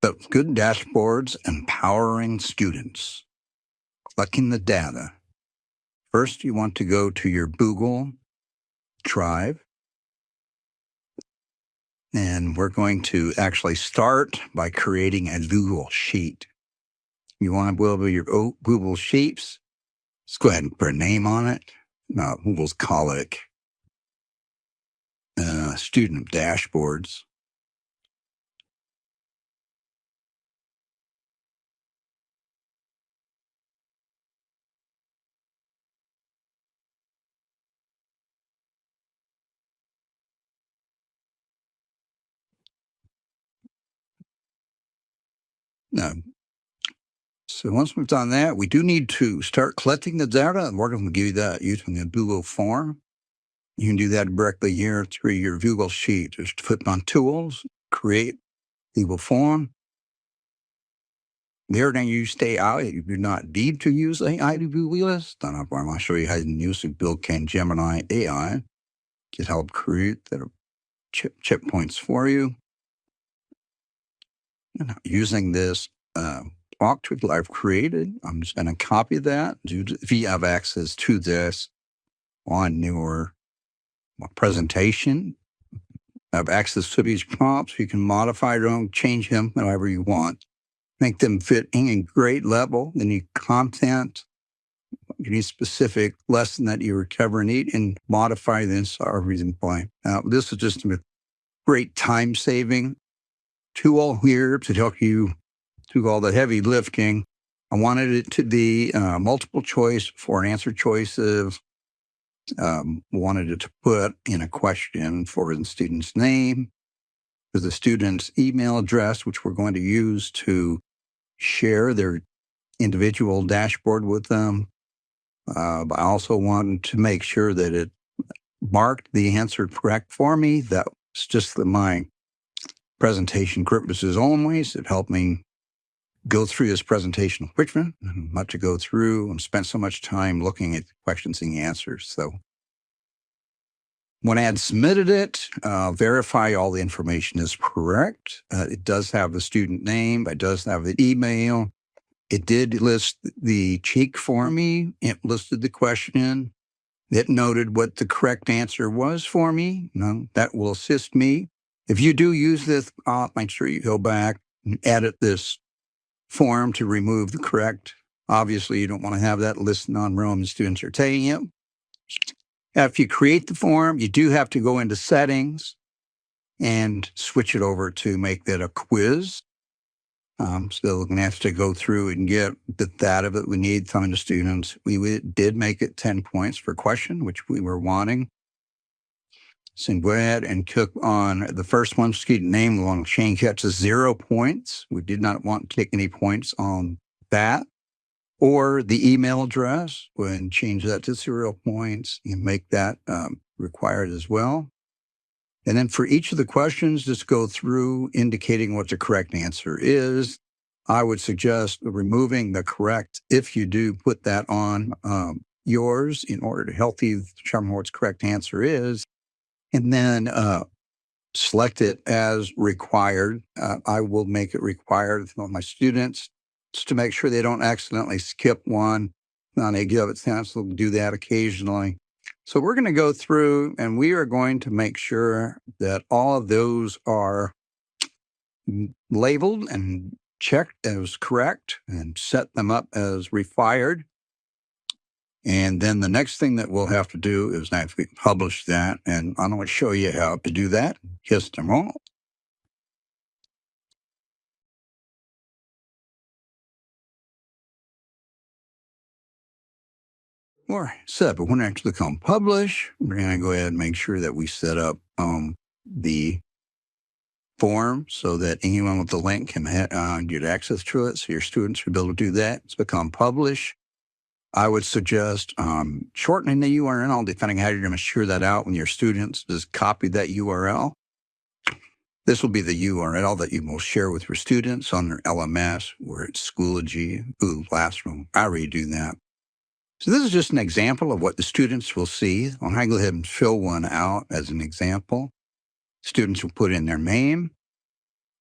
The good dashboards empowering students, collecting the data. First, you want to go to your Google Drive, and we're going to actually start by creating a Google Sheet. You want to build your Google Sheets. Let's go ahead and put a name on it. We'll call it Student Dashboards. No. So once we've done that, we do need to start collecting the data, and we're going to give you that using the Google form. You can do that directly here through your Google Sheet. Just click on Tools, Create Google Form. There, then you stay out. You do not need to use a IDV list. Then I'm going to show you how to use the Buildcan Gemini AI to help create the checkpoints for you. And using this walkthrough that I've created, I'm just going to copy that. If you have access to this on your presentation, have access to these prompts, you can modify them, change them however you want. Make them fit in grade level, then you content, any specific lesson that you were covering, and modify this or reason point. Now, this is just a great time-saving tool here to help you do all the heavy lifting. I wanted it to be multiple choice for an answer choices. Wanted it to put in a question for the student's name, for the student's email address, which we're going to use to share their individual dashboard with them. But I also wanted to make sure that it marked the answer correct for me. That's just my presentation purposes only. So it helped me go through this presentation quicker, not to go through and spend so much time looking at questions and answers. So when I had submitted it, verify all the information is correct. It does have the student name. It does have the email. It did list the cheek for me. It listed the question. It noted what the correct answer was for me. That will assist me. If you do use this, make sure you go back and edit this form to remove the correct. Obviously, you don't want to have that listed on Roman students are taking it. After you create the form, you do have to go into settings and switch it over to make that a quiz. So we're going to have to go through and get the data that we need from the students. We did make it 10 points per question, which we were wanting. So go ahead and click on the first one, student name. We want to change that to 0 points. We did not want to take any points on that. Or the email address, go ahead and change that to 0 points and make that required as well. And then for each of the questions, just go through indicating what the correct answer is. I would suggest removing the correct if you do put that on yours in order to help you determine what the correct answer is. And then select it as required. I will make it required for my students just to make sure they don't accidentally skip one. Now they give it chance to do that occasionally. So we're going to go through and we are going to make sure that all of those are labeled and checked as correct and set them up as required. And then the next thing that we'll have to do is actually publish that. And I'm going to show you how to do that in just a moment. All right, so but when I actually come publish, we're going to go ahead and make sure that we set up the form so that anyone with the link can get access to it. So your students will be able to do that. It's become publish. I would suggest shortening the URL, depending how you're going to share that out with your students. Just copy that URL. This will be the URL that you will share with your students on their LMS, where it's Schoology, Google Classroom. I already do that. So this is just an example of what the students will see. I'll go ahead and fill one out as an example. Students will put in their name,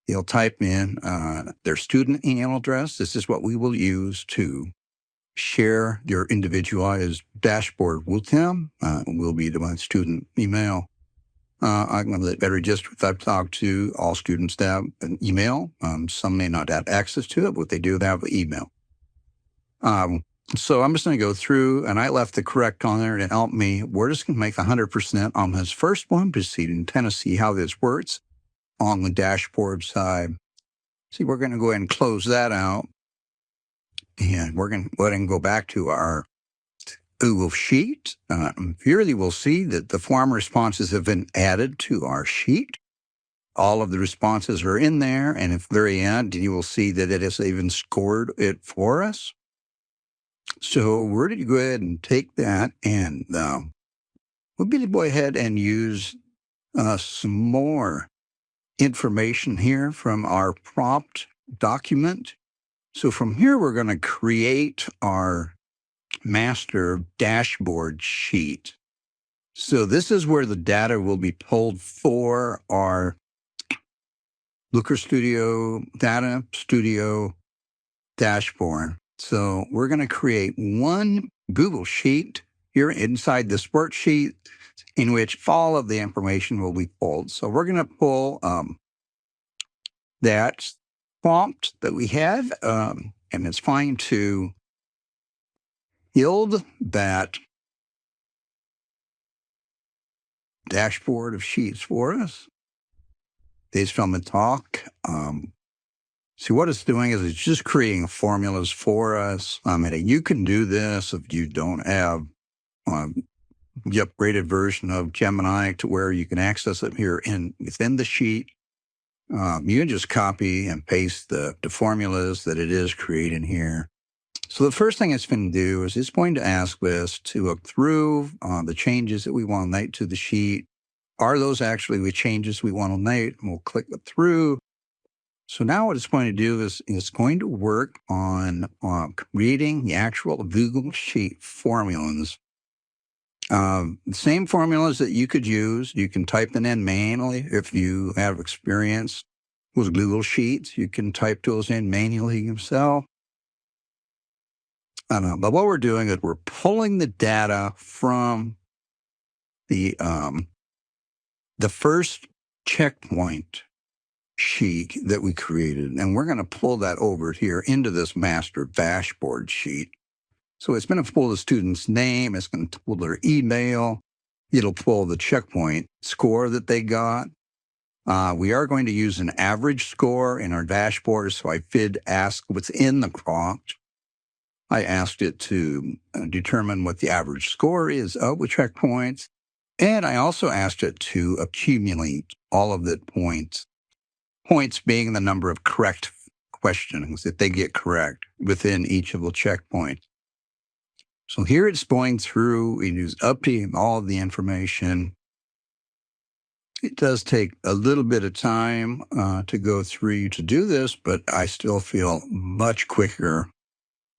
They'll type in their student email address. This is what we will use to share their individualized dashboard with them. Will be my student email. I'm going to let every district I've talked to, all students have an email. Some may not have access to it, but they do have an email. So I'm just going to go through, and I left the correct on there to help me. We're just going to make 100% on this first one, proceed and kind of see how this works on the dashboard side. See, we're going to go ahead and close that out. And we're going to go ahead and go back to our Google Sheet. Here you will see that the form responses have been added to our sheet. All of the responses are in there, and at the very end, you will see that it has even scored it for us. So we're going to go ahead and take that, and we'll be able to go ahead and use some more information here from our prompt document. So from here, we're going to create our master dashboard sheet. So this is where the data will be pulled for our Looker Studio Data Studio dashboard. So we're going to create one Google Sheet here inside this worksheet in which all of the information will be pulled. So we're going to pull that prompt that we had, and it's fine to yield that dashboard of sheets for us. Based from the talk. See, what it's doing is it's just creating formulas for us. You can do this if you don't have the upgraded version of Gemini to where you can access it here within the sheet. You can just copy and paste the formulas that it is creating here. So the first thing it's going to do is it's going to ask us to approve the changes that we want to make to the sheet. Are those actually the changes we want to make? And we'll click it through. So now what it's going to do is it's going to work on creating the actual Google Sheet formulas. The same formulas that you could use, you can type them in manually. If you have experience with Google Sheets, you can type those in manually yourself. But what we're doing is we're pulling the data from the first checkpoint sheet that we created, and we're going to pull that over here into this master dashboard sheet. So it's going to pull the student's name, it's going to pull their email, it'll pull the checkpoint score that they got. We are going to use an average score in our dashboard, so I did ask within the prompt. I asked it to determine what the average score is of the checkpoints. And I also asked it to accumulate all of the points being the number of correct questions that they get correct within each of the checkpoints. So here it's going through, it is updating all of the information. It does take a little bit of time to go through to do this, but I still feel much quicker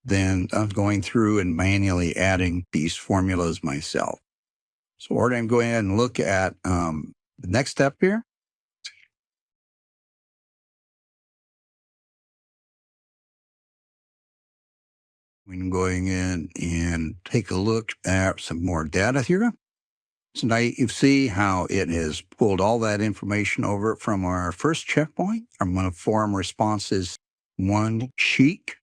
than going through and manually adding these formulas myself. So we're going to go ahead and look at the next step here. We're going in and take a look at some more data here. So now you see how it has pulled all that information over from our first checkpoint. I'm going to form responses one sheet.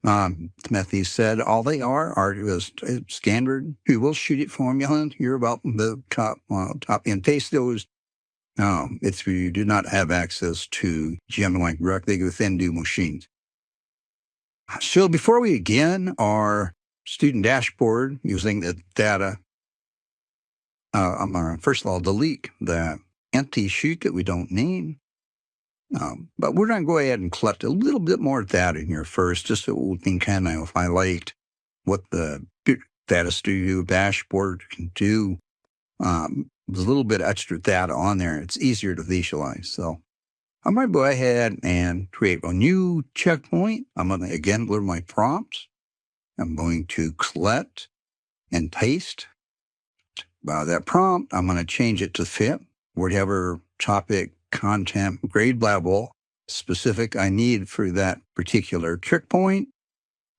Matthew said all they are just standard Google Sheet formula. You're about the top and paste those. If you do not have access to Gemini directly within Google Sheets. So before we begin our student dashboard using the data, I'm going to first of all delete the empty sheet that we don't need. But we're going to go ahead and collect a little bit more data in here first, just so we can kind of highlight what the Data Studio dashboard can do. There's a little bit extra data on there. It's easier to visualize. So I'm going to go ahead and create a new checkpoint. I'm going to, again, learn my prompts. I'm going to collect and paste. By that prompt, I'm going to change it to fit whatever topic content, grade level, specific I need for that particular trick point.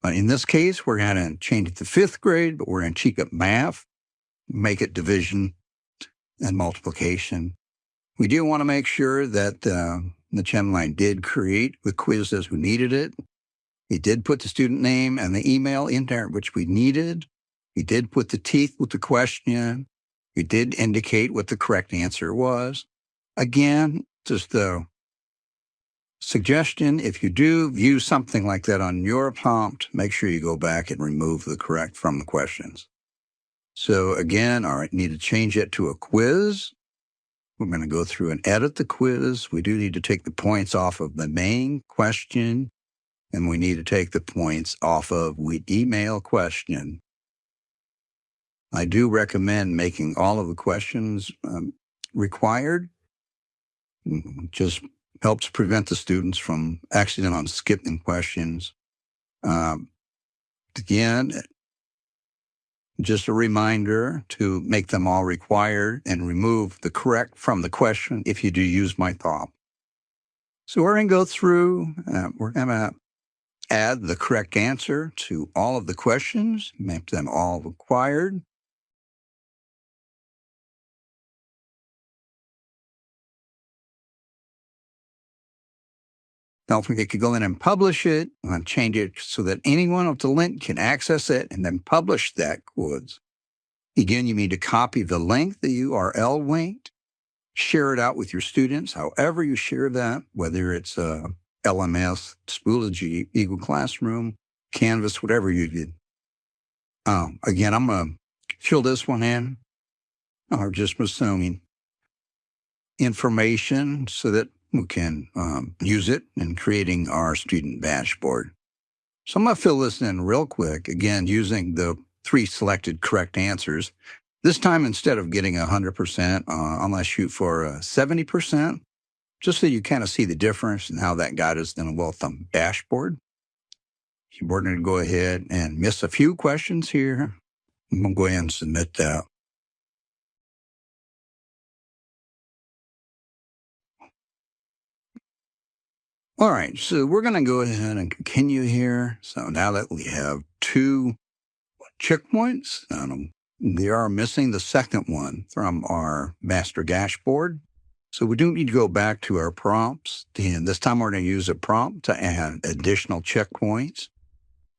In this case, we're going to change it to 5th grade, but we're going to check up math, make it division and multiplication. We do want to make sure that the Gemini did create the quiz as we needed it. He did put the student name and the email in there, which we needed. He did put the teeth with the question. He did indicate what the correct answer was. Again, just a suggestion, if you do view something like that on your prompt, make sure you go back and remove the correct from the questions. So again, all right, need to change it to a quiz. We're going to go through and edit the quiz. We do need to take the points off of the main question, and we need to take the points off of the email question. I do recommend making all of the questions required. Just helps prevent the students from accidentally skipping questions. Again, just a reminder to make them all required and remove the correct from the question if you do use my thought. So we're going to go through, we're going to add the correct answer to all of the questions, make them all required. Don't forget to go in and publish it and change it so that anyone with the link can access it and then publish that quiz. Again, you need to copy the link, the URL link, share it out with your students, however you share that, whether it's LMS, Schoology, Eagle Classroom, Canvas, whatever you did. Again, I'm going to fill this one in, or just assuming information so that we can use it in creating our student dashboard. So I'm going to fill this in real quick, again, using the 3 selected correct answers. This time, instead of getting 100%, I'm going to shoot for 70%, just so you kind of see the difference and how that got us in a Waltham dashboard. We're going to go ahead and miss a few questions here. I'm going to go ahead and submit that. All right, so we're going to go ahead and continue here. So now that we have 2 checkpoints, they are missing the second one from our master dashboard. So we do need to go back to our prompts. And this time we're going to use a prompt to add additional checkpoints.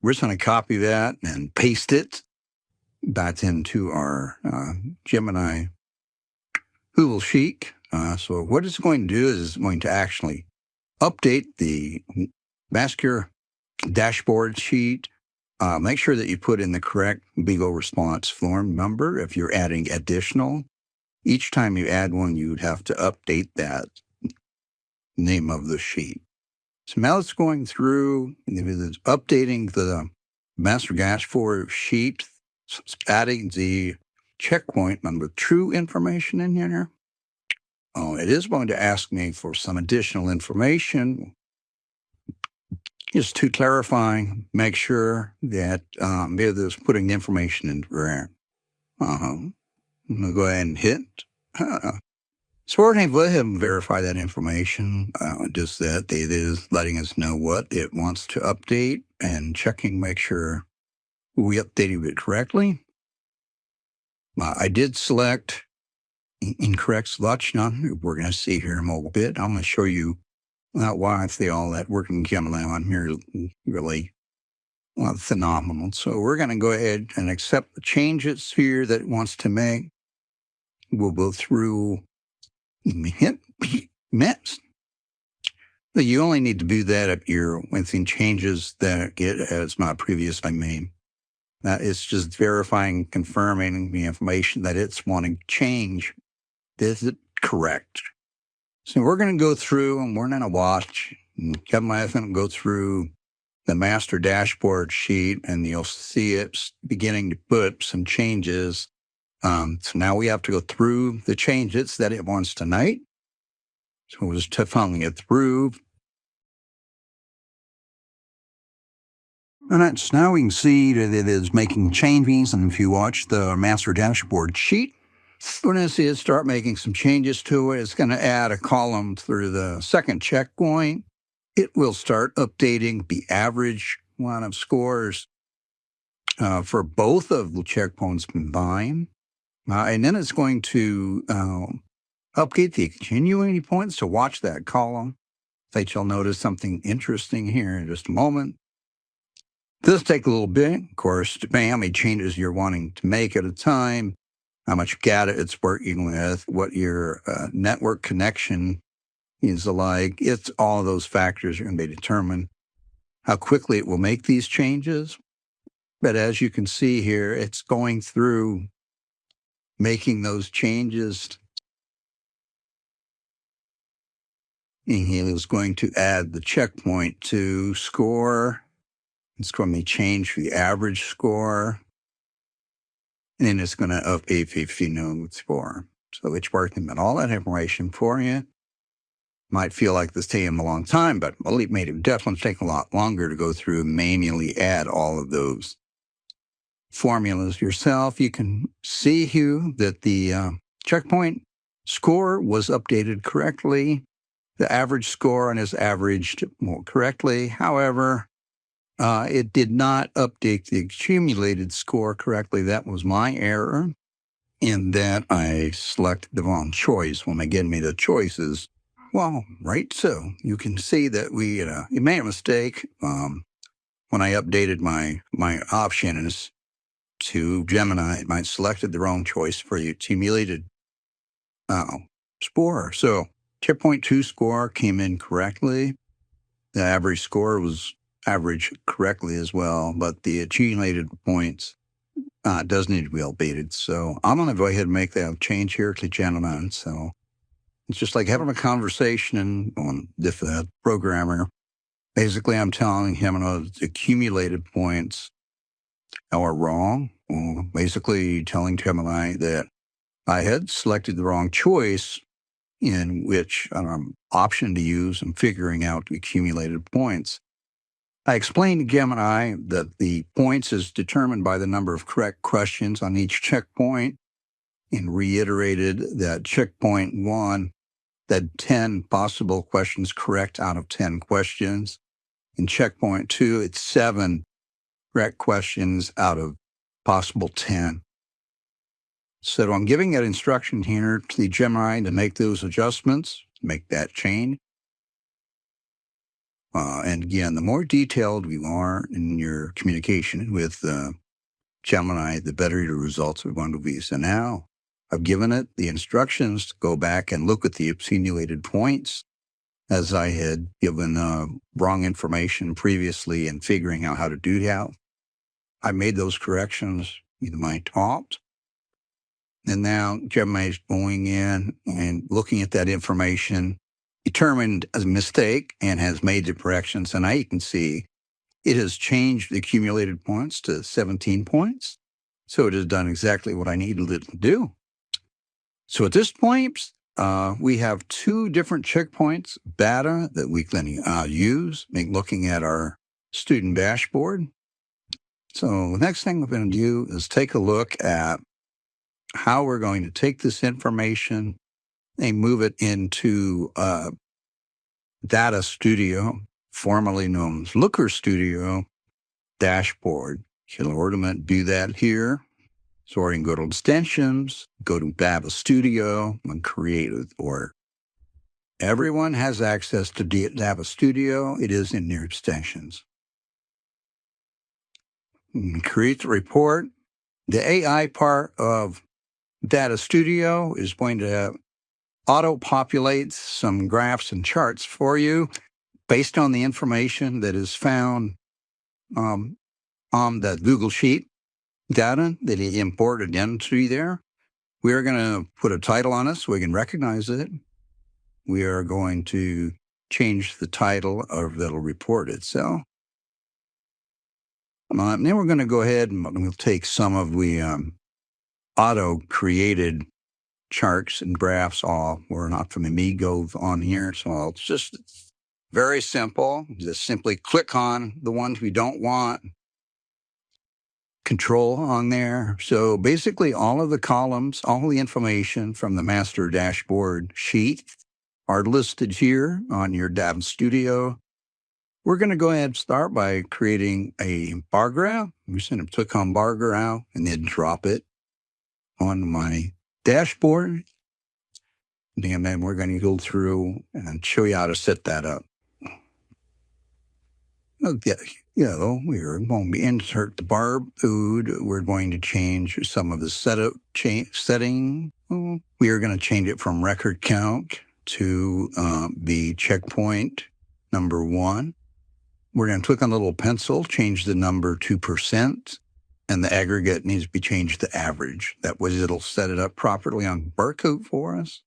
We're just going to copy that and paste it back into our Gemini Google Sheet. So what it's going to do is it's going to actually update the master dashboard sheet. Make sure that you put in the correct Beagle response form number if you're adding additional. Each time you add one, you'd have to update that name of the sheet. So now it's going through, it's updating the master dashboard sheet, adding the checkpoint number true information in here. It is going to ask me for some additional information. Just to clarify, make sure that there's putting the information in there. I'm going to go ahead and hit. So we're going to go ahead and verify that information. Just that it is letting us know what it wants to update and checking, make sure we updated it correctly. I did select incorrect selection. We're going to see here in a little bit. I'm going to show you why I feel all that working Gemini on here is really phenomenal. So we're going to go ahead and accept the changes here that it wants to make. We'll go through hit next. But you only need to do that if you're within changes that get as not previously made. It's just verifying, confirming the information that it's wanting to change. Is it correct? So we're going to go through and we're going to watch. Gemini's going to go through the master dashboard sheet and you'll see it's beginning to put some changes. So now we have to go through the changes that it wants tonight. So we're just following it through. And that's, now we can see that it is making changes. And if you watch the master dashboard sheet, We're going to see it start making some changes to it. It's going to add a column through the second checkpoint. It will start updating the average one of scores for both of the checkpoints combined. And then it's going to update the accumulating points to watch that column. I think you'll notice something interesting here in just a moment. This take a little bit, of course, depending how many changes you're wanting to make at a time, how much data it's working with, what your network connection is like. It's all those factors are going to be determined how quickly it will make these changes. But as you can see here, it's going through making those changes. And he was going to add the checkpoint to score. It's going to change the average score. And then it's going to update if you know the score. So it's working out all that information for you. Might feel like this taking a long time, but it made it definitely take a lot longer to go through and manually add all of those formulas yourself. You can see here that the checkpoint score was updated correctly. The average score on is averaged more correctly. However, it did not update the accumulated score correctly. That was my error in that I selected the wrong choice when they gave me the choices. Well, right, so you can see that we made a mistake when I updated my options to Gemini. I selected the wrong choice for the accumulated score. So checkpoint 2 score came in correctly. The average score was averaged correctly as well, but the accumulated points does need to be updated. So I'm going to go ahead and make that change here to Gemini. So it's just like having a conversation with the programmer. Basically, I'm telling him the accumulated points are wrong. Well, basically telling Gemini that I had selected the wrong choice in which option to use and figuring out the accumulated points. I explained to Gemini that the points is determined by the number of correct questions on each checkpoint and reiterated that checkpoint 1, that 10 possible questions correct out of 10 questions. In checkpoint 2, it's 7 correct questions out of possible 10. So I'm giving that instruction here to the Gemini to make those adjustments, make that change. And again, the more detailed you are in your communication with Gemini, the better your results are going to be. So now I've given it the instructions to go back and look at the accumulated points as I had given wrong information previously and figuring out how to do that. I made those corrections with my taught. And now Gemini is going in and looking at that information, determined as a mistake and has made the corrections. And now you can see it has changed the accumulated points to 17 points. So it has done exactly what I needed it to do. So at this point, we have 2 different checkpoints data that we can use, looking at our student dashboard. So the next thing we're going to do is take a look at how we're going to take this information and move it into Data Studio, formerly known as Looker Studio dashboard. In order to do that here, so you can go to Extensions, go to Data Studio, and create it. Or everyone has access to Data Studio. It is in their extensions. Create the report. The AI part of Data Studio is going to auto-populate some graphs and charts for you based on the information that is found on the Google Sheet data that he imported into there. We are going to put a title on it so we can recognize it. We are going to change the title of that'll report itself. And then we're going to go ahead and we'll take some of the auto-created charts and graphs off. We're not from Amigo on here, so it's just very simple. Just simply click on the ones we don't want, control on there. So basically all of the columns, all the information from the master dashboard sheet are listed here on your DAVINS Studio. We're going to go ahead and start by creating a bar graph. I'm just going to click on bar graph and then drop it on my dashboard. And then we're going to go through and show you how to set that up. Okay, we're going to insert the barcode. We're going to change some of the setting. We are going to change it from record count to the checkpoint number 1. We're going to click on the little pencil, change the number to %, and the aggregate needs to be changed to average. That way it'll set it up properly on barcode for us.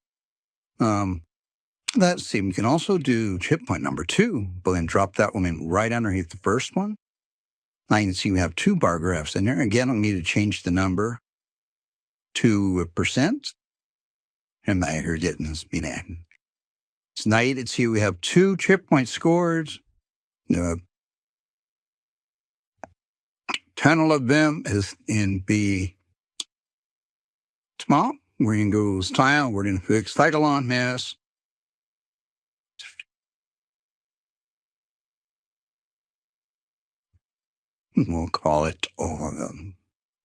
Let's see, we can also do checkpoint number 2, but then drop that one in right underneath the first one. Now you can see we have 2 bar graphs in there. Again, I'll need to change the number to %, and the aggregate needs to be added. So now you can see we have 2 checkpoint scores. 10 of them is in B small. We're going to go style. We're going to fix title on this. We'll call it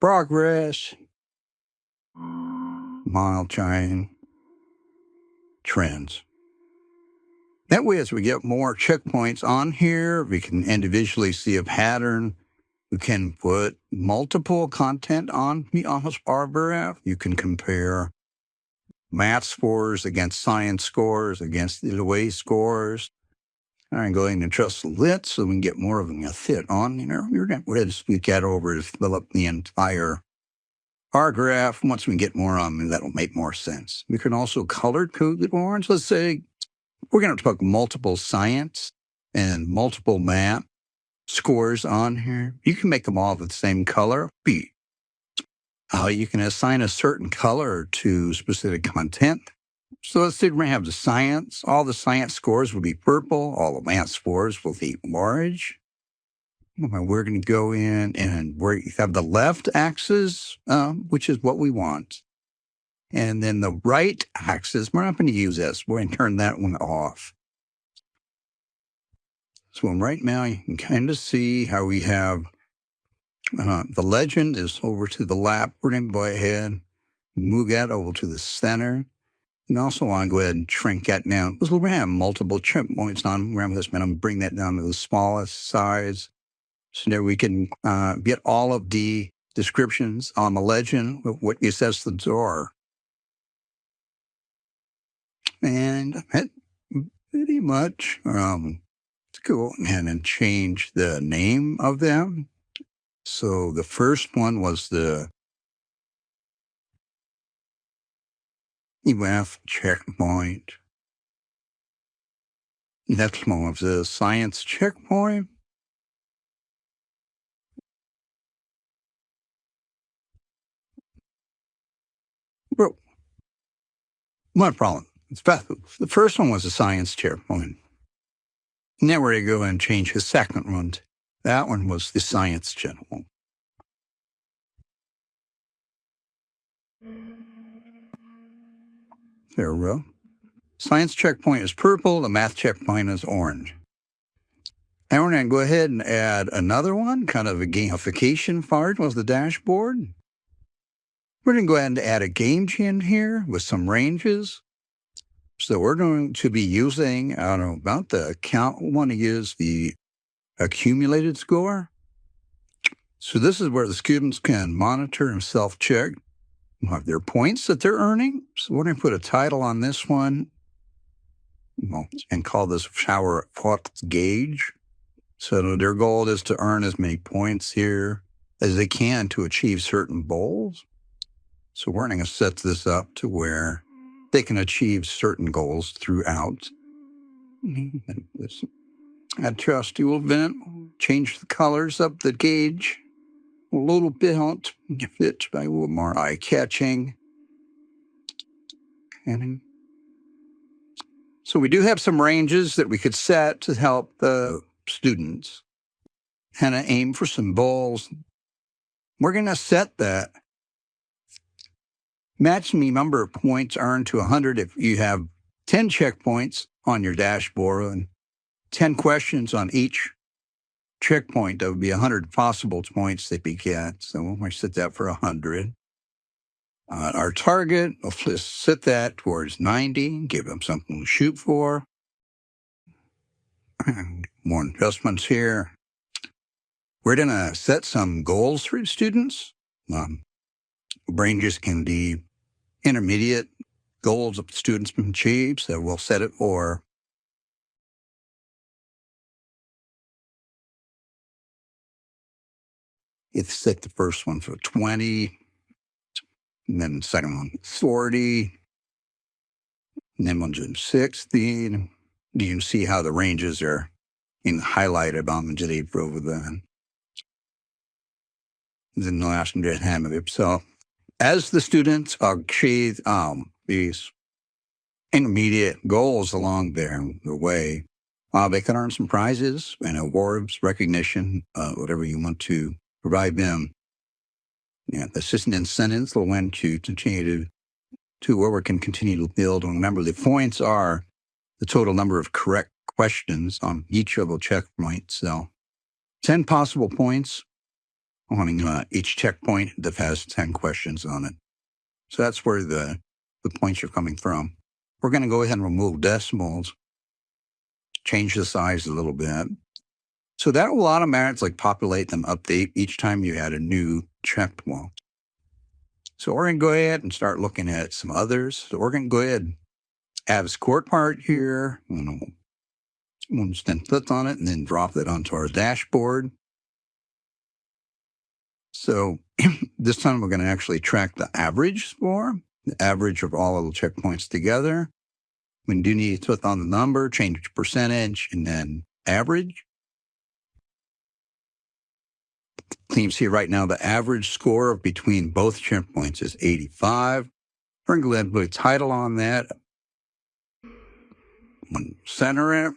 progress, mile chain, trends. That way, as we get more checkpoints on here, we can individually see a pattern. We can put multiple content on the office bar graph. You can compare math scores against science scores, against the way scores. I'm going to trust lit so we can get more of a fit on. We're going to speak that over to fill up the entire bar graph. Once we get more on, that'll make more sense. We can also color code it orange. Let's say we're going to put multiple science and multiple math scores on here. You can make them all the same color. You can assign a certain color to specific content. So let's say we have the science. All the science scores will be purple. All the math scores will be orange. We're going to go in and we have the left axis, which is what we want. And then the right axis, we're not going to use this. We're going to turn that one off. So right now you can kind of see how we have the legend is over to the left. We're going to go ahead, move that over to the center. And also want to go ahead and shrink that down. Because we're going to have multiple checkpoints on this, but I'm going to bring that down to the smallest size. So that we can get all of the descriptions on the legend of what it says the door. And pretty much, let's go ahead and change the name of them. So the first one was the EMF checkpoint. Next one was the science checkpoint. Bro, no problem. The first one was the science checkpoint. Now we're going to go and change the second one. That one was the science checkpoint. There we go. Science checkpoint is purple. The math checkpoint is orange. Now we're going to go ahead and add another one, kind of a gamification part was the dashboard. We're going to go ahead and add a game in here with some ranges. So we're going to be using, I don't know, about the account. We want to use the accumulated score. So this is where the students can monitor and self-check their points that they're earning. So we're going to put a title on this one and call this shower thoughts gauge. So their goal is to earn as many points here as they can to achieve certain goals. So we're going to set this up to where they can achieve certain goals throughout. Add trusty event, change the colors of the gauge a little bit, if it's a little more eye-catching. So we do have some ranges that we could set to help the students kind of aim for some goals. we're going to set that maximum number of points earned to 100 if you have 10 checkpoints on your dashboard and 10 questions on each checkpoint. That would be 100 possible points that we get. So we set that for 100. Our target, we'll set that towards 90, give them something to shoot for. More adjustments here. We're going to set some goals for students. Ranges can be intermediate goals that students can achieve, so we'll set it for set the first one for 20, and then the second one 40, and then one to 60. You can see how the ranges are highlighted on the today over there. Then the last one did have it. So as the students achieve these intermediate goals along their way, they can earn some prizes and awards, recognition, whatever you want to provide them. Yeah, the assistant incentives will lend to continue to where we can continue to build. And remember, the points are the total number of correct questions on each of the checkpoints. So 10 possible points on each checkpoint that has 10 questions on it. So that's where the points are coming from. We're going to go ahead and remove decimals, change the size a little bit. So that will automatically populate them, update each time you add a new checkpoint. So we're going to go ahead and start looking at some others. So we're going to go ahead and add a score part here. We'll just then click on it and then drop it onto our dashboard. So this time we're going to actually track the average score, the average of all of the checkpoints together. We do need to click on the number, change it to percentage, and then average. You can see right now the average score between both checkpoints is 85. We're going to go ahead and put a title on that. Center it.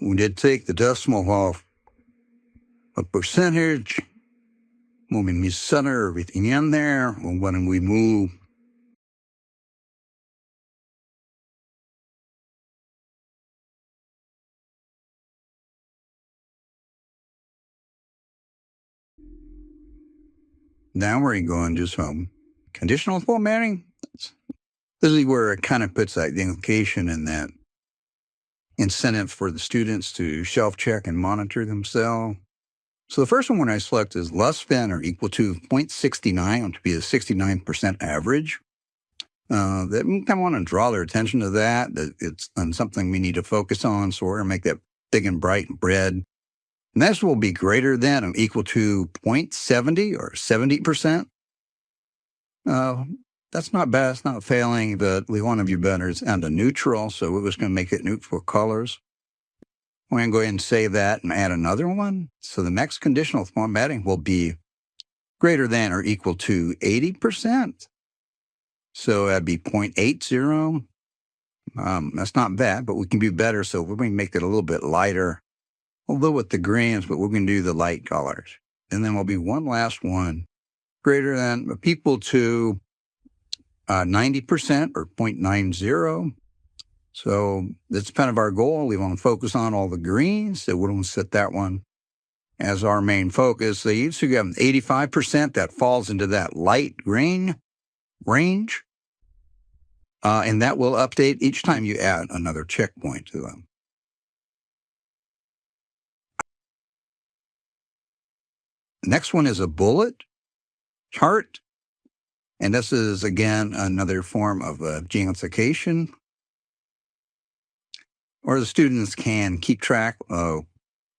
We did take the decimal off a percentage. When we center everything in there, when we move now we're going to do some conditional formatting. This is where it kind of puts that indication in that incentive for the students to self-check and monitor themselves. So the first one when I select is less than or equal to 0.69, to be a 69% average. That we kind of want to draw their attention to that it's something we need to focus on. So we're going to make that big and bright and red. And this will be greater than or equal to 0.70 or 70%. That's not bad. It's not failing, but we want to be better. It's under neutral, so we're just going to make it neutral colors. We're going to go ahead and save that and add another one. So the next conditional formatting will be greater than or equal to 80%. So that'd be 0.80. That's not bad, but we can be better. So we're going to make it a little bit lighter, although with the greens, but we're going to do the light colors. And then we'll be one last one, greater than equal to 90% or 0.90. So that's kind of our goal. We want to focus on all the greens. So we're going to set that one as our main focus. So you have 85% that falls into that light green range. And that will update each time you add another checkpoint to them. Next one is a bullet chart. And this is, again, another form of gamification, or the students can keep track of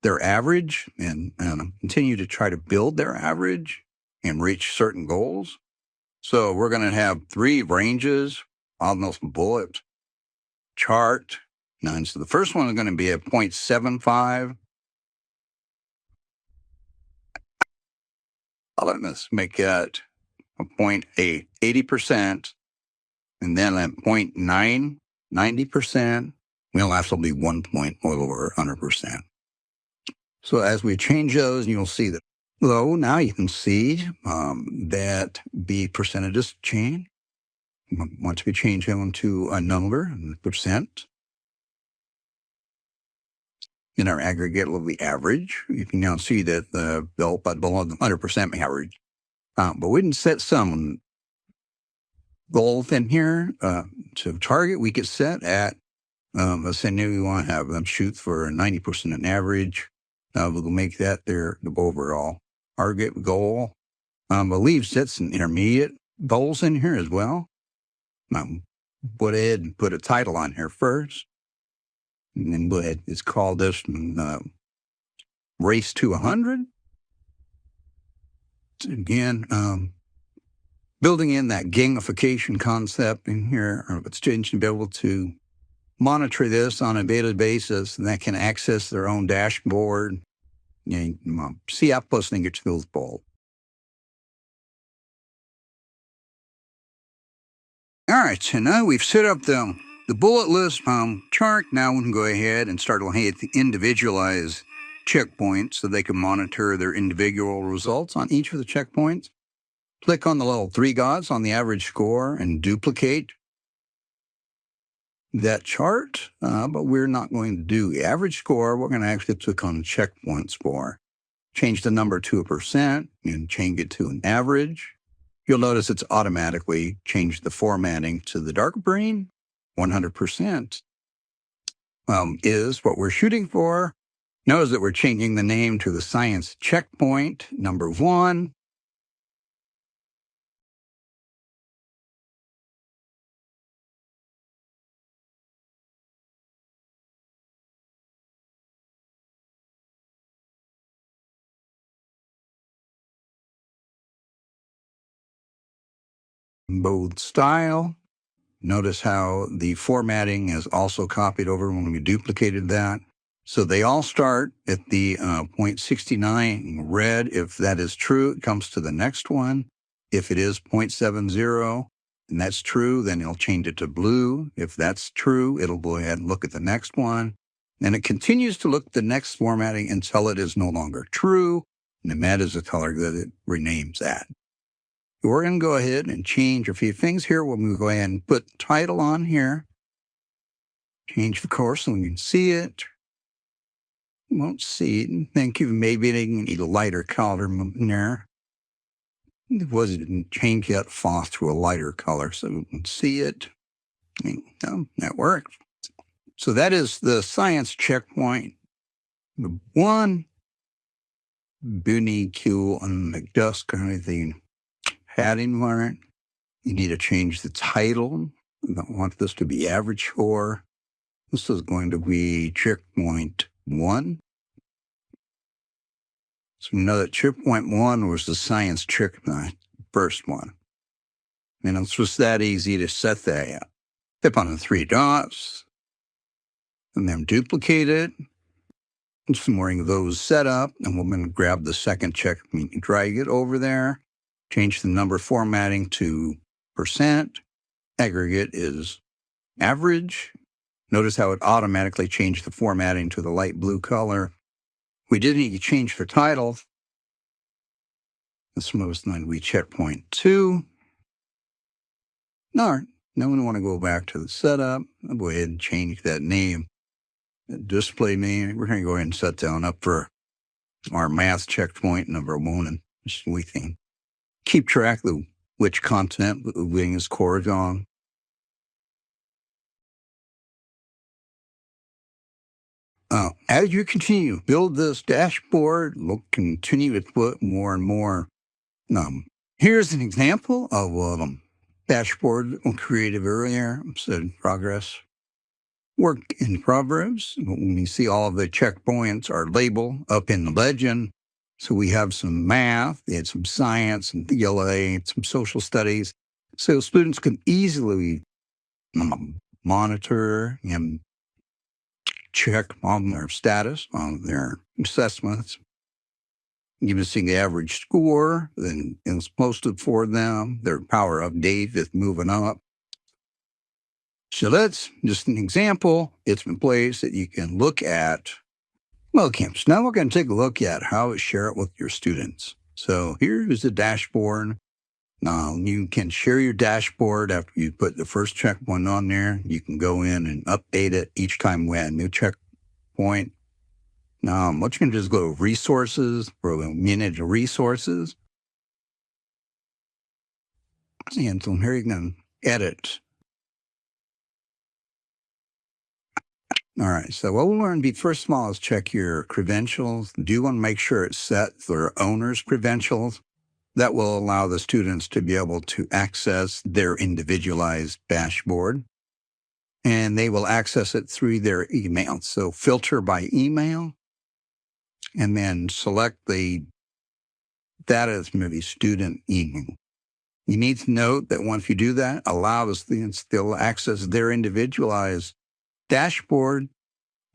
their average and continue to try to build their average and reach certain goals. So we're going to have 3 ranges on those bullet chart. And so the first one is going to be a 0.75. Let's make that a 0.8, 80%, and then at 0.9, 90%, We'll have to be 1 point over 100%. So as we change those, you'll see that low. Now you can see that the percentages change. Once we change them to a number, percent, in our aggregate will be average. You can now see that the bill below the 100% average. But we can set some goals in here to target. We could set at, let's say we want to have them shoot for 90% an average. We'll make that the overall target goal. But leave set some intermediate goals in here as well. Go ahead and put a title on here first. And then go ahead, it's called this Race to 100. Again, building in that gamification concept in here, or if students should be able to monitor this on a daily basis, and that can access their own dashboard. See how posting gets those balls. All right, so now we've set up the bullet list chart. Now we can go ahead and start looking at the individualized checkpoints so they can monitor their individual results on each of the checkpoints. Click on the little 3 dots on the average score and duplicate that chart, but we're not going to do the average score. We're going to actually click on checkpoint score. Change the number to 1% and change it to an average. You'll notice it's automatically changed the formatting to the dark green. 100% is what we're shooting for. Notice that we're changing the name to the science checkpoint number 1. Bold style. Notice how the formatting is also copied over when we duplicated that. So they all start at the 0.69 red. If that is true, it comes to the next one. If it is 0.70 and that's true, then it'll change it to blue. If that's true, it'll go ahead and look at the next one. And it continues to look at the next formatting until it is no longer true. And then that is the color that it renames that. We're going to go ahead and change a few things here. We'll go ahead and put title on here. Change the course so we can see it. Won't see it. Think you maybe they need a lighter color in there. It wasn't changed yet, font to a lighter color so we can see it. That worked. So that is the science checkpoint. The 1, Bunny, Q, and McDusk kind of thing. Padding warrant. You need to change the title. I don't want this to be average score. This is going to be checkpoint 1. So we know that checkpoint 1 was the science checkpoint, first one. And it's just that easy to set that up. Tap on the 3 dots, and then duplicate it. And some more of those set up, and we're going to grab the second checkpoint, drag it over there. Change the number formatting to %. Aggregate is average. Notice how it automatically changed the formatting to the light blue color. We did need to change the title. This was going to be checkpoint 2. All right, now we want to go back to the setup. I'll go ahead and change that name. The display name, we're going to go ahead and set down up for our math checkpoint number 1. And we can keep track of which content being is scored on. As you continue to build this dashboard, we'll continue to put more and more. Here's an example of a dashboard that we created earlier. Said progress. Work in progress. When you see all of the checkpoints are labeled up in the legend. So we have some math, they had some science, and ELA, some social studies. So students can easily monitor and check on their status, on their assessments. You can see the average score, then it's posted for them. Their power update is moving up. So that's just an example. It's in place that you can look at WellCamps. Now we're going to take a look at how to share it with your students. So here's the dashboard. Now you can share your dashboard after you put the first checkpoint on there. You can go in and update it each time we add a new checkpoint. Now what you can do is go to resources, or manage resources. And so here you can edit. All right, so what we'll learn first of all is check your credentials. Do you want to make sure it's set for owner's credentials? That will allow the students to be able to access their individualized dashboard, and they will access it through their email. So filter by email, and then select the data as maybe student email. You need to note that once you do that, allow the students to access their individualized dashboard.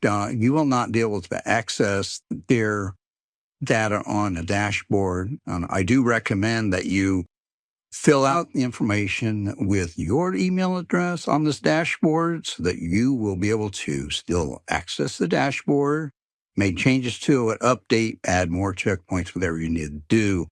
You will not be able to access their data on a dashboard. I do recommend that you fill out the information with your email address on this dashboard so that you will be able to still access the dashboard, make changes to it, update, add more checkpoints, whatever you need to do.